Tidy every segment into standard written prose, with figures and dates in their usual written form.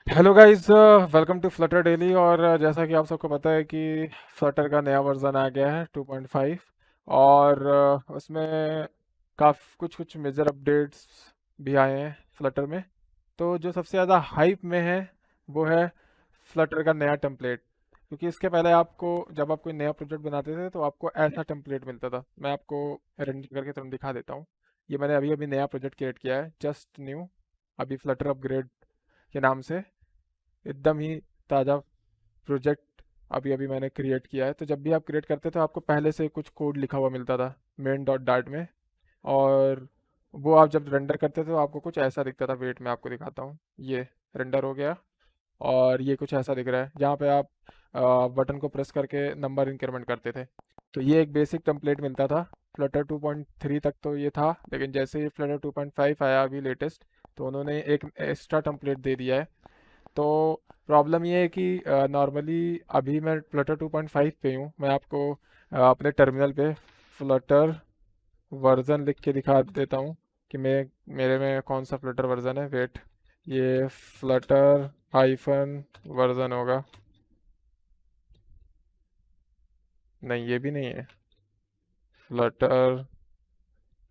Hello guys, welcome to Flutter Daily. और जैसा कि आप सबको पता है कि फ्लटर का नया वर्जन आ गया है 2.5। और उसमें काफ़ी कुछ कुछ मेजर अपडेट्स भी आए हैं फ्लटर में। तो जो सबसे ज़्यादा हाइप में है वो है फ्लटर का नया टेम्पलेट। क्योंकि इसके पहले आपको, जब आप कोई नया प्रोजेक्ट बनाते थे तो आपको ऐसा टेम्पलेट मिलता था। मैं आपको रेंडर करके तुरंत दिखा देता हूँ। ये मैंने अभी अभी नया प्रोजेक्ट क्रिएट किया है, जस्ट न्यू, अभी फ्लटर अपग्रेड के नाम से। एकदम ही ताज़ा प्रोजेक्ट अभी अभी मैंने क्रिएट किया है। तो जब भी आप क्रिएट करते थे तो आपको पहले से कुछ कोड लिखा हुआ मिलता था मेन डॉट डार्ट में। और वो आप जब रेंडर करते थे तो आपको कुछ ऐसा दिखता था। वेट मैं आपको दिखाता हूँ। ये रेंडर हो गया और ये कुछ ऐसा दिख रहा है जहाँ पे आप बटन को प्रेस करके नंबर इंक्रीमेंट करते थे। तो ये एक बेसिक टेम्पलेट मिलता था। फ्लटर 2.3 तक तो ये था, लेकिन जैसे ही फ्लटर 2.5 आया अभी लेटेस्ट, तो उन्होंने एक एक्स्ट्रा टेम्पलेट दे दिया है। तो प्रॉब्लम ये है कि नॉर्मली अभी मैं फ्लटर 2.5 पे हूँ। मैं आपको अपने टर्मिनल पे फ्लटर वर्जन लिख के दिखा देता हूँ कि मेरे में कौन सा फ्लटर वर्जन है। वेट, ये फ्लटर हाइफन वर्जन होगा। नहीं, ये भी नहीं है। फ्लटर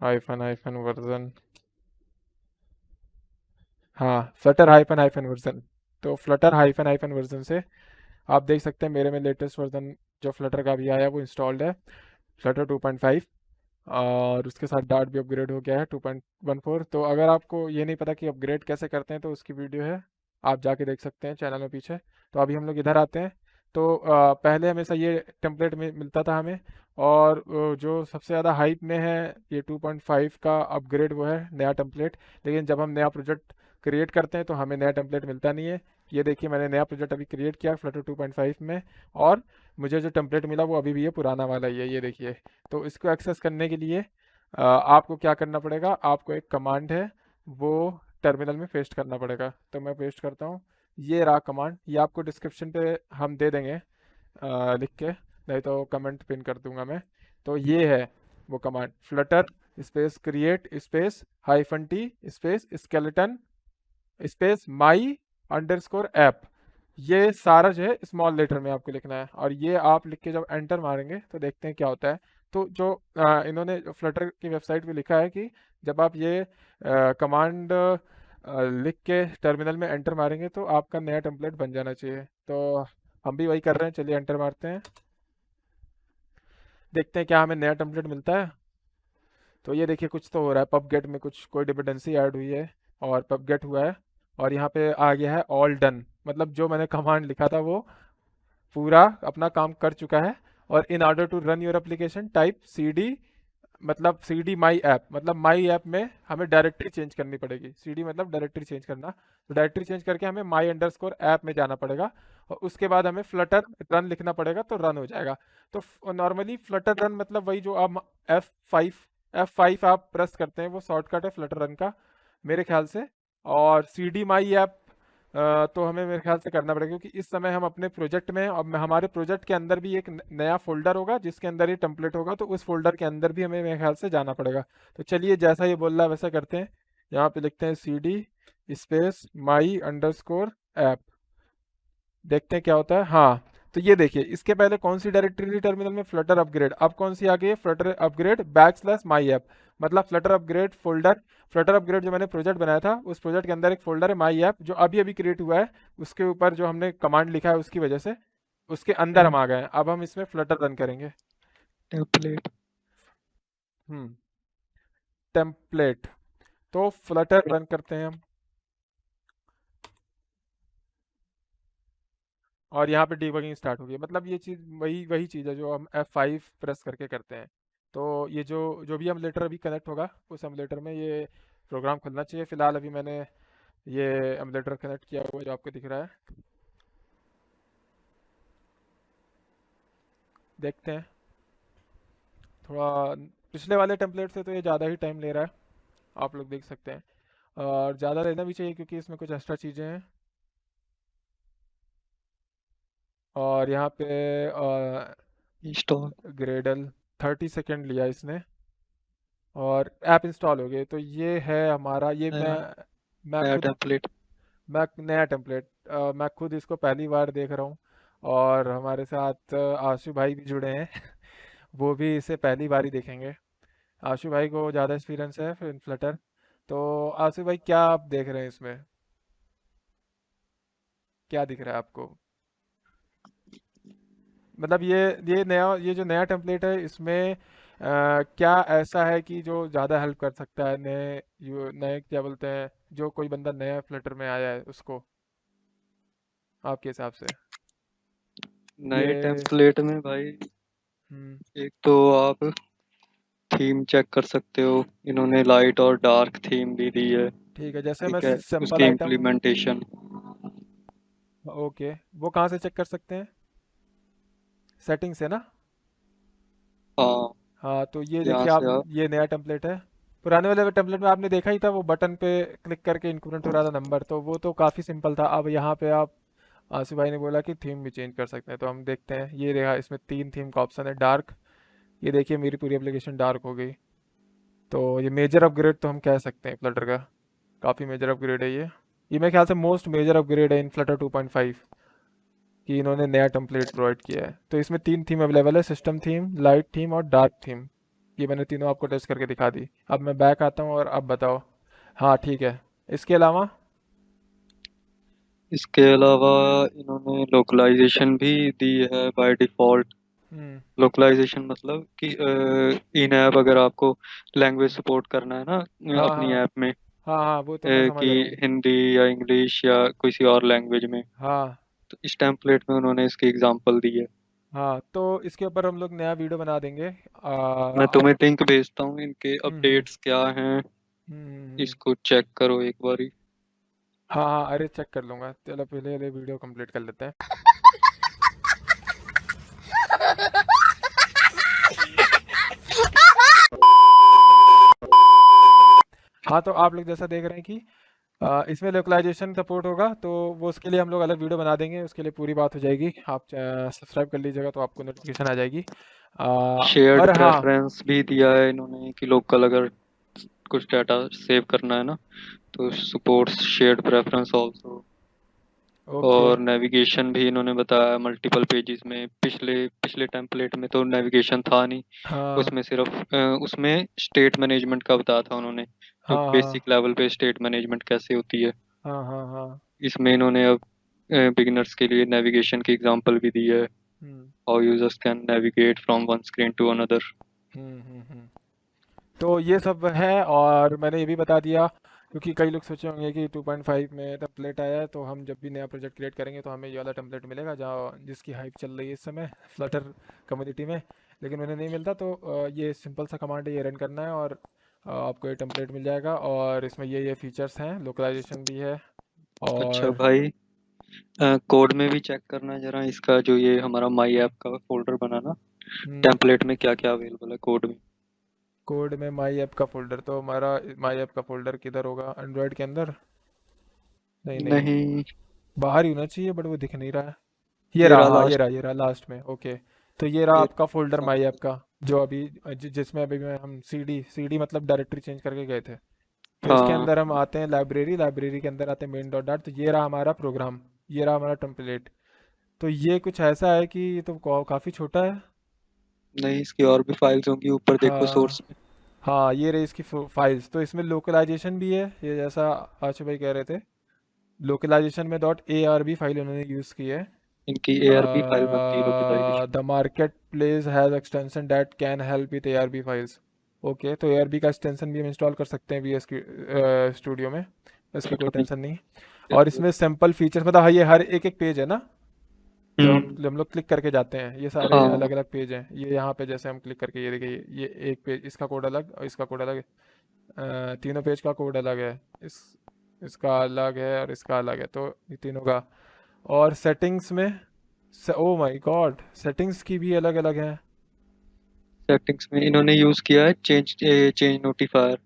हाइफन हाइफन वर्जन, हाँ, फ्लटर हाइफन हाइफन वर्जन। तो फ्लटर हाइफन हाइफन वर्जन से आप देख सकते हैं मेरे में लेटेस्ट वर्जन जो फ्लटर का भी आया है वो इंस्टॉल्ड है, फ्लटर 2.5। और उसके साथ डार्ट भी अपग्रेड हो गया है 2.14। तो अगर आपको ये नहीं पता कि अपग्रेड कैसे करते हैं तो उसकी वीडियो है, आप जाके देख सकते हैं चैनल में पीछे। तो अभी हम लोग इधर आते हैं। तो पहले हमेशा ये टेम्पलेट में मिलता था हमें। और जो सबसे ज़्यादा हाइप में है ये 2.5 का अपग्रेड, वो है नया टेम्पलेट। लेकिन जब हम नया प्रोजेक्ट क्रिएट करते हैं तो हमें नया टेम्पलेट मिलता नहीं है। ये देखिए, मैंने नया प्रोजेक्ट अभी क्रिएट किया फ्लटर 2.5 में, और मुझे जो टेम्पलेट मिला वो अभी भी ये पुराना वाला ही है, ये देखिए। तो इसको एक्सेस करने के लिए आपको क्या करना पड़ेगा, आपको एक कमांड है वो टर्मिनल में पेस्ट करना पड़ेगा। तो मैं पेस्ट करता हूँ। ये रहा कमांड, ये आपको डिस्क्रिप्शन पे हम दे देंगे लिख के, नहीं तो कमेंट पिन कर दूंगा मैं। तो ये है वो command, flutter space create space hyphen T space skeleton space my underscore app. ये सारा जो है स्मॉल लेटर में आपको लिखना है, और ये आप लिख के जब एंटर मारेंगे तो देखते हैं क्या होता है। तो जो इन्होंने फ्लटर की वेबसाइट पे लिखा है कि जब आप ये कमांड लिख के टर्मिनल में एंटर मारेंगे तो आपका नया टेम्पलेट बन जाना चाहिए। तो हम भी वही कर रहे हैं, चलिए एंटर मारते हैं, देखते हैं क्या हमें नया टेम्पलेट मिलता है। तो ये देखिए कुछ तो हो रहा है, पबगेट में कुछ कोई डिपेंडेंसी ऐड हुई है और पबगेट हुआ है। और यहाँ पे आ गया है ऑल डन, मतलब जो मैंने कमांड लिखा था वो पूरा अपना काम कर चुका है। और in order to run your application type C D, मतलब सी डी माई ऐप, मतलब माई ऐप में हमें डायरेक्टरी चेंज करनी पड़ेगी। सी डी मतलब डायरेक्टरी चेंज करना, तो डायरेक्टरी चेंज करके हमें माई अंडरस्कोर ऐप में जाना पड़ेगा। और उसके बाद हमें फ्लटर रन लिखना पड़ेगा तो रन हो जाएगा। तो नॉर्मली फ्लटर रन मतलब वही जो आप F5 F5 आप प्रेस करते हैं वो शॉर्टकट है फ्लटर रन का मेरे ख्याल से। और सी डी माई ऐप तो हमें मेरे ख्याल से करना पड़ेगा, क्योंकि इस समय हम अपने प्रोजेक्ट में, अब हमारे प्रोजेक्ट के अंदर भी एक नया फोल्डर होगा जिसके अंदर ये टेम्पलेट होगा, तो उस फोल्डर के अंदर भी हमें मेरे ख्याल से जाना पड़ेगा। तो चलिए जैसा ये बोल रहा है वैसा करते हैं। यहाँ पे लिखते हैं C D space my underscore app, देखते हैं क्या होता है। हाँ, तो ये देखिए इसके पहले कौन सी डायरेक्टरी थी टर्मिनल में, फ्लटर अपग्रेड। अब कौन सी आ गई है, flutter upgrade back slash my app, मतलब flutter upgrade folder. Flutter upgrade जो मैंने प्रोजेक्ट बनाया था उस प्रोजेक्ट के अंदर एक फोल्डर है माई ऐप जो अभी अभी क्रिएट हुआ है। उसके ऊपर जो हमने कमांड लिखा है उसकी वजह से उसके अंदर हम आ गए हैं। अब हम इसमें फ्लटर रन करेंगे। टेम्पलेट। हम्म, टेम्पलेट। तो फ्लटर रन करते हैं हम। और यहाँ पे डिबगिंग स्टार्ट हो गई, मतलब ये चीज़ वही वही चीज़ है जो हम F5 प्रेस करके करते हैं। तो ये जो जो भी एमुलेटर अभी कनेक्ट होगा उस एमुलेटर में ये प्रोग्राम खुलना चाहिए। फिलहाल अभी मैंने ये एमुलेटर कनेक्ट किया हुआ है जो आपको दिख रहा है, देखते हैं। थोड़ा पिछले वाले टेम्पलेट से तो ये ज़्यादा ही टाइम ले रहा है, आप लोग देख सकते हैं। और ज़्यादा लेना भी चाहिए क्योंकि इसमें कुछ एक्स्ट्रा चीज़ें हैं। और यहाँ पे इंस्टॉल। ग्रेडल 30 सेकेंड लिया इसने, और ऐप इंस्टॉल हो गए। तो ये है हमारा, ये नया मैं नया खुद, टेम्पलेट। मैं नया टेम्पलेट मैं खुद इसको पहली बार देख रहा हूँ, और हमारे साथ आशु भाई भी जुड़े हैं। वो भी इसे पहली बार ही देखेंगे। आशु भाई को ज़्यादा एक्सपीरियंस है फिर फ्लटर। तो आशु भाई, क्या आप देख रहे हैं इसमें? क्या दिख रहा है आपको? मतलब ये जो नया टेम्पलेट है, इसमें क्या ऐसा है कि जो ज़्यादा हेल्प कर सकता है नए क्या बोलते हैं, जो कोई बंदा नया फ्लटर में आया है उसको, आपके हिसाब से? नए ये टेम्पलेट में भाई, हम्म, एक तो आप थीम चेक कर सकते हो। इन्होंने लाइट और डार्क थीम भी दी है। ठीक है, जैसे मैं ठीक है, सिंपल उसकी आइटम। इम्प्लीमेंटेशन। ओके, वो कहाँ से चेक कर सकते हैं? सेटिंग से ना? हाँ, हाँ, तो ये यहाँ देखिए आप, से आप ये नया टेम्पलेट है। पुराने वाले टेम्पलेट में आपने देखा ही था, वो बटन पे क्लिक करके इंक्रीमेंट हो रहा था नंबर, तो वो तो काफ़ी सिंपल था। अब यहाँ पे आप, आसिफ भाई ने बोला कि थीम भी चेंज कर सकते हैं, तो हम देखते हैं। ये देखा, इसमें 3 थीम का ऑप्शन है। डार्क, ये देखिए मेरी पूरी एप्लीकेशन डार्क हो गई। तो ये मेजर अपग्रेड तो हम कह सकते हैं फ्लटर का। काफ़ी मेजर अपग्रेड है ये मेरे ख्याल से मोस्ट मेजर अपग्रेड है इन फ्लटर 2.5, कि इन्होंने नया टेम्पलेट प्रोवाइड किया है। तो इसमें 3 थीम अवेलेबल है: सिस्टम थीम, लाइट थीम और डार्क थीम। ये मैंने तीनों आपको टेस्ट करके दिखा दी। अब मैं बैक आता हूँ और अब बताओ। हाँ ठीक है, इसके अलावा। इसके अलावा इन्होंने लोकलाइजेशन भी दी है बाय डिफॉल्ट। हम्म। लोकलाइजेशन मतलब कि इन ऐप अगर आपको लैंग्वेज सपोर्ट करना है ना हाँ अपनी हाँ ऐप में, हाँ हाँ, वो तो मैं समझ कि रहा हूँ। हिंदी या इंग्लिश या किसी और लैंग्वेज में, हाँ तो इस टेम्पलेट में उन्होंने इसकी एग्जांपल दी है। हाँ, तो इसके ऊपर हम लोग नया वीडियो बना देंगे। मैं आप। तुम्हें लिंक भेजता हूँ, इनके हम्म। अपडेट्स क्या हैं, हम्म। इसको चेक करो एक बारी। हाँ हाँ, अरे चेक कर लूँगा, चलो पहले ये वीडियो कंप्लीट कर लेते हैं। हाँ, तो आप लोग जैसा देख रहे हैं कि इसमें लोकलाइजेशन सपोर्ट होगा, तो वो उसके लिए हम लोग अलग वीडियो बना देंगे, उसके लिए पूरी बात हो जाएगी। आप सब्सक्राइब कर लीजिएगा तो आपको नोटिफिकेशन आ जाएगी। शेयर्ड और हाँ। प्रेफरेंस भी दिया है इन्होंने कि लोकल अगर कुछ डाटा सेव करना है ना, तो supports shared preference also. Okay. और नेविगेशन भी इन्होंने बताया मल्टीपल पेजेस में। पिछले पिछले टेम्पलेट में तो नेविगेशन था नहीं, हाँ उसमें सिर्फ उसमें स्टेट मैनेजमेंट का बताया था उन्होंने, जो हाँ हाँ बेसिक लेवल पे स्टेट मैनेजमेंट कैसे होती है। हाँ हाँ हाँ। इसमें इन्होंने अब बिगिनर्स के लिए नेविगेशन की एग्जांपल भी दी है। Hmm how users can navigate from one screen to another. Hmm. तो ये सब है, और मैंने ये भी बता दिया, क्योंकि कई लोग सोचे होंगे कि 2.5 में टेम्पलेट आया है, तो हम जब भी नया प्रोजेक्ट क्रिएट करेंगे तो हमें ये वाला टेम्पलेट मिलेगा, जहाँ जिसकी हाइप चल रही है इस समय फ्लटर कम्युनिटी में। लेकिन उन्हें नहीं मिलता, तो ये सिंपल सा कमांड है, ये रन करना है, और आपको ये टेम्पलेट मिल जाएगा। और इसमें ये फीचर्स हैं, लोकलाइजेशन भी है। अच्छा और भाई, कोड में भी चेक करना है जरा इसका, जो ये हमारा माई ऐप का फोल्डर बना ना, हम्म, टेम्पलेट में क्या क्या अवेलेबल है कोड में। कोड में माई ऐप का फोल्डर, तो हमारा माई ऐप का फोल्डर किधर होगा? एंड्रॉयड के अंदर? नहीं नहीं, नहीं, बाहर ही होना चाहिए, बट वो दिख नहीं रहा है। ये ये रहा, रहा हाँ लास्ट। ये रहा लास्ट में। ओके, तो ये रहा ये आपका फोल्डर हाँ, माई ऐप का, जो अभी जिसमें अभी में हम सीडी मतलब डायरेक्टरी चेंज करके गए थे। तो इसके हाँ, अंदर हम आते हैं लाइब्रेरी, लाइब्रेरी के अंदर आते हैं मेन डॉट डाट, तो ये रहा हमारा प्रोग्राम, ये रहा हमारा टेम्पलेट। तो ये कुछ ऐसा है कि ये तो काफ़ी छोटा है। नहीं इसकी और भी फाइल्स होंगी, ऊपर देखो हाँ सोर्स में। हाँ, ये रही इसकी फाइल्स। तो इसमें लोकलाइजेशन भी है, ये जैसा आशु भाई कह रहे थे। लोकलाइजेशन में .arb फाइल उन्होंने यूज़ की है। इनकी ARB फाइल बनती है localization. The marketplace has extension that can help with ARB files. Okay, तो ARB का एक्सटेंशन भी हम इंस्टॉल कर सकते हैं VS स्टूडियो में, इसकी कोई अभी टेंशन नहीं। और जरूरत। इसमें सिंपल फीचर्स, मतलब हाँ, ये हर एक एक पेज है ना, हम्म। जो हम लोग क्लिक करके जाते हैं, ये सारे हाँ, अलग अलग पेज हैं। ये यहाँ पे जैसे हम क्लिक करके, ये देखिए, ये एक पेज, इसका कोड अलग और इसका कोड अलग है। तीनों पेज का कोड अलग है। इसका अलग है और इसका अलग है, तो ये तीनों का। और सेटिंग्स में, ओ माय गॉड, सेटिंग्स की भी अलग अलग है। सेटिंग्स में इन्होंने यूज किया है चेंज नोटिफायर।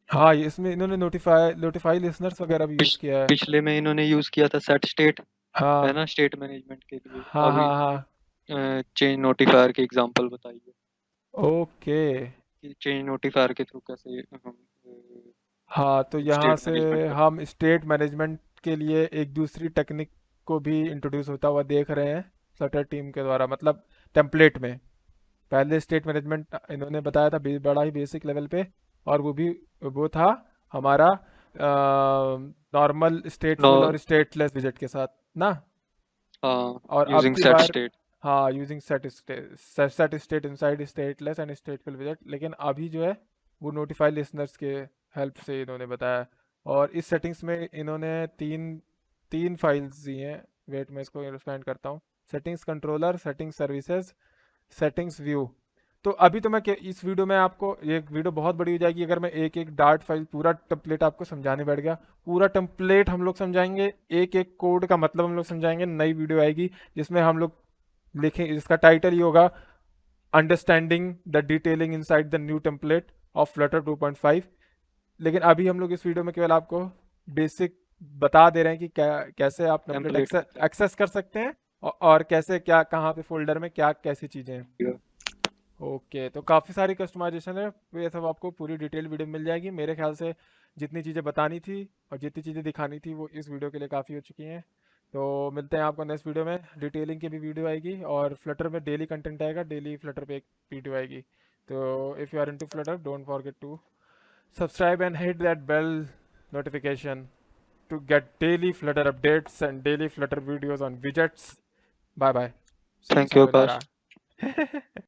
हाँ, ये इसमें इन्होंने नोटिफाई लिसनर्स वगैरह भी यूज़ किया है। पिछले में इन्होंने यूज किया था सेट स्टेट, है हाँ ना, स्टेट मैनेजमेंट के लिए। हाँ अभी हाँ हाँ। चेंज नोटिफायर की एग्जांपल बताइए ओके। कि चेंज नोटिफायर के थ्रू कैसे हम हाँ, तो यहाँ स्टेट से मैनेजमेंट कर। हम स्टेट मैनेजमेंट के लिए एक दूसरी टेक्निक को भी इंट्रोड्यूस होता हुआ देख रहे हैं फ्लटर टीम के द्वारा, मतलब टेम्पलेट में। पहले स्टेट मैनेजमेंट इन्होंने बताया था बड़ा ही बेसिक लेवल पे, और वो था हमारा नॉर्मल स्टेटफुल और नॉर स्टेटलेस विजिट के साथ ना। हाँ, और अब यूजिंग की सेट बार स्टेट। हाँ, using set state inside stateless and स्टेटफुल visit, लेकिन अभी जो है वो नोटिफाई लिसनर्स के हेल्प से इन्होंने बताया। और इस सेटिंग्स में इन्होंने तीन तीन फाइल्स दी हैं। वेट, मैं इसको एक्सपेंड करता हूँ। Settings controller, settings services, settings view. तो अभी तो मैं इस वीडियो में आपको, ये वीडियो बहुत बड़ी हो जाएगी अगर मैं एक एक डार्ट फाइल पूरा टेम्पलेट आपको समझाने बैठ गया। पूरा टेम्पलेट हम लोग समझाएंगे, एक एक कोड का मतलब हम लोग समझाएंगे। नई वीडियो आएगी जिसमें हम लोग लिखें, जिसका टाइटल ये होगा understanding the detailing inside the new template of Flutter 2.5। लेकिन अभी हम लोग इस वीडियो में केवल आपको बेसिक बता दे रहे हैं कि कैसे आप टेम्पलेट टेम्पलेट एक्सेस कर सकते हैं, और कैसे क्या कहाँ पे फोल्डर में क्या कैसी चीज़ें हैं। ओके, तो काफ़ी सारी कस्टमाइजेशन है, तो ये सब आपको पूरी डिटेल वीडियो में मिल जाएगी। मेरे ख्याल से जितनी चीज़ें बतानी थी और जितनी चीज़ें दिखानी थी वो इस वीडियो के लिए काफ़ी हो चुकी हैं। तो मिलते हैं आपको नेक्स्ट वीडियो में। डिटेलिंग की भी वीडियो आएगी, और फ्लटर में डेली कंटेंट आएगा, डेली फ्लटर पे एक वीडियो आएगी। तो if you are into Flutter, don't forget to subscribe and hit that bell notification to get daily Flutter updates and daily Flutter videos on widgets. Bye bye. See you thank you somewhere Akash. later.